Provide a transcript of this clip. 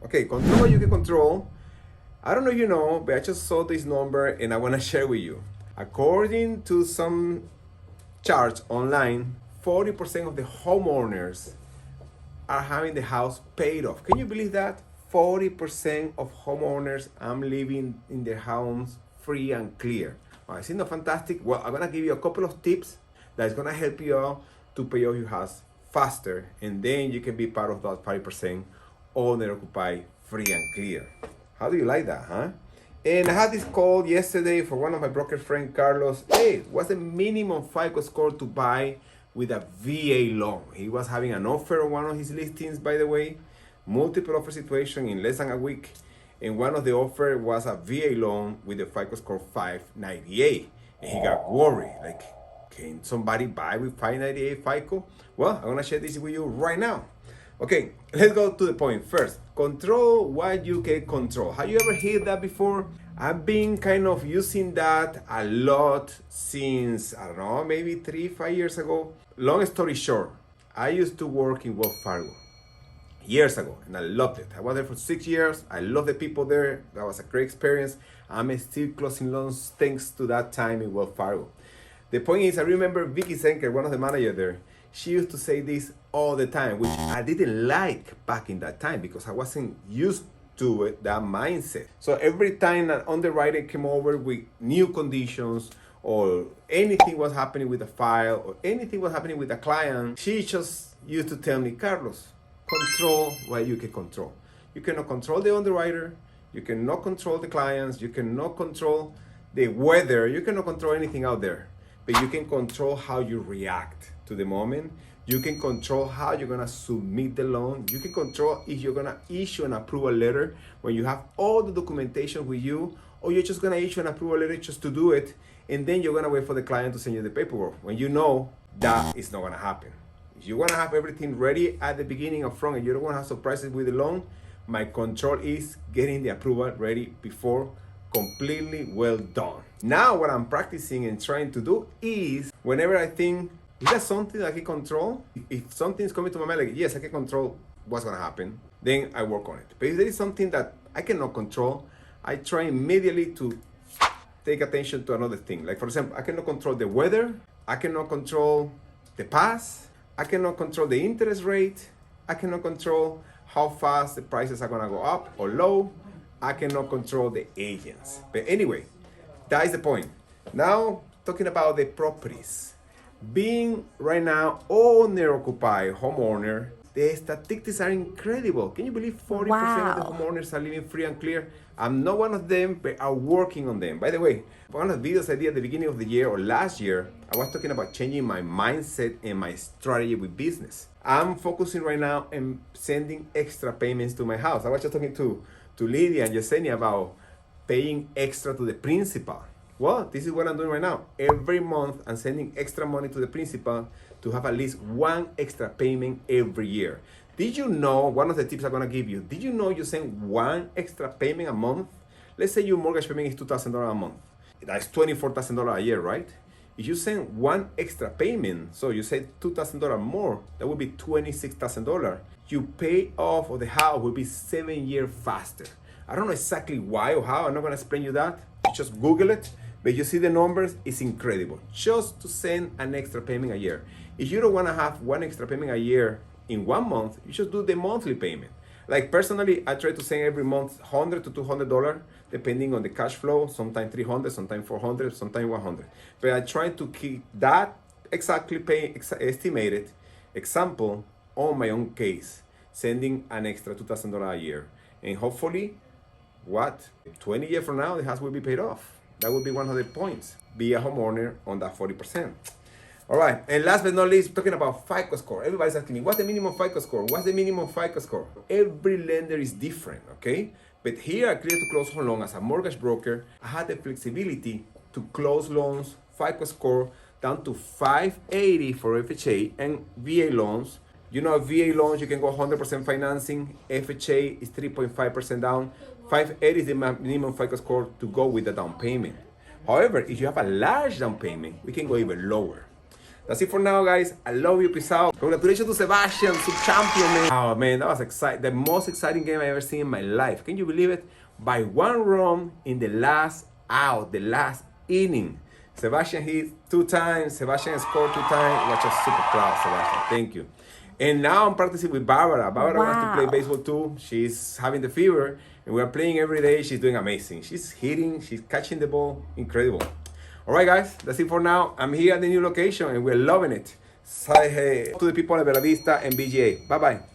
Okay, control what you can control. I don't know if you know, but I just saw this number and I want to share with you. According to some charts online, 40% of the homeowners are having the house paid off. Can you believe that? 40% of homeowners are living in their homes free and clear. Well, isn't that fantastic? Well, I'm gonna give you a couple of tips that's gonna help you out to pay off your house faster, and then you can be part of that 5% owner occupied free and clear. How do you like that, huh? And I had this call yesterday for one of my broker friend Carlos. Hey, what's the minimum FICO score to buy with a VA loan? He was having an offer on one of his listings, by the way, multiple offer situation in less than a week. And one of the offer was a VA loan with a FICO score 598. And he got worried, like, can somebody buy with 598 FICO? Well, I'm gonna share this with you right now. Okay, let's go to the point. First, control what you can control. Have you ever heard that before? I've been kind of using that a lot since, I don't know, maybe 3-5 years ago. Long story short, I used to work in Wells Fargo years ago and I loved it. I was there for 6 years. I love the people there. That was a great experience. I'm still closing loans thanks to that time in Wells Fargo. The point is, I remember Vicky Senker, one of the managers there, she used to say this all the time, which I didn't like back in that time because I wasn't used to it, that mindset. So every time an underwriter came over with new conditions or anything was happening with the file or anything was happening with the client, she just used to tell me, Carlos, control what you can control. You cannot control the underwriter, you cannot control the clients, you cannot control the weather, you cannot control anything out there, but you can control how you react to the moment. You can control how you're gonna submit the loan. You can control if you're gonna issue an approval letter when you have all the documentation with you, or you're just gonna issue an approval letter just to do it, and then you're gonna wait for the client to send you the paperwork when you know that is not gonna happen. If you wanna have everything ready at the beginning up front and you don't wanna have surprises with the loan, my control is getting the approval ready before, completely well done. Now what I'm practicing and trying to do is whenever I think, is that something I can control? If something's coming to my mind, like, yes, I can control what's gonna happen, then I work on it. But if there is something that I cannot control, I try immediately to take attention to another thing. Like for example, I cannot control the weather, I cannot control the past, I cannot control the interest rate, I cannot control how fast the prices are gonna go up or low, I cannot control the agents. But anyway, that is the point. Now, talking about the properties. Being right now owner-occupied homeowner, the statistics are incredible. Can you believe 40% of the homeowners are living free and clear? I'm not one of them, but I'm working on them. By the way, one of the videos I did at the beginning of the year or last year, I was talking about changing my mindset and my strategy with business. I'm focusing right now on sending extra payments to my house. I was just talking to Lydia and Yesenia about paying extra to the principal. Well, this is what I'm doing right now. Every month, I'm sending extra money to the principal to have at least one extra payment every year. Did you know, one of the tips I'm gonna give you, did you know you send one extra payment a month? Let's say your mortgage payment is $2,000 a month. That's $24,000 a year, right? If you send one extra payment, so you say $2,000 more, that would be $26,000. You pay off of the house will be 7 years faster. I don't know exactly why or how, I'm not gonna explain you that. Just Google it. But you see the numbers, it's incredible. Just to send an extra payment a year. If you don't want to have one extra payment a year in 1 month, you just do the monthly payment. Like personally, I try to send every month $100 to $200, depending on the cash flow, sometimes 300, sometimes 400, sometimes 100. But I try to keep that exactly estimated example on my own case, sending an extra $2,000 a year. And hopefully, 20 years from now, the house will be paid off. That would be one of the points. Be a homeowner on that 40%. All right, and last but not least, talking about FICO score. Everybody's asking me, what's the minimum FICO score? What's the minimum FICO score? Every lender is different, okay? But here at Clear to Close Home Loan, as a mortgage broker, I had the flexibility to close loans, FICO score, down to 580 for FHA and VA loans. You know, VA loans, you can go 100% financing. FHA is 3.5% down. 580 is the minimum FICO score to go with the down payment. However, if you have a large down payment, we can go even lower. That's it for now, guys. I love you. Peace out. Congratulations to Sebastian, sub-champion, man. Oh, man, that was exciting. The most exciting game I ever seen in my life. Can you believe it? By one run in the last out, the last inning. Sebastian hit 2 times. Sebastian scored 2 times. We're just super proud, Sebastian. Thank you. And now I'm practicing with Barbara. Barbara wants to play baseball too. She's having the fever, and we're playing every day. She's doing amazing. She's hitting, she's catching the ball. Incredible. All right, guys, that's it for now. I'm here at the new location, and we're loving it. Say hey to the people at Bella Vista and BGA. Bye-bye.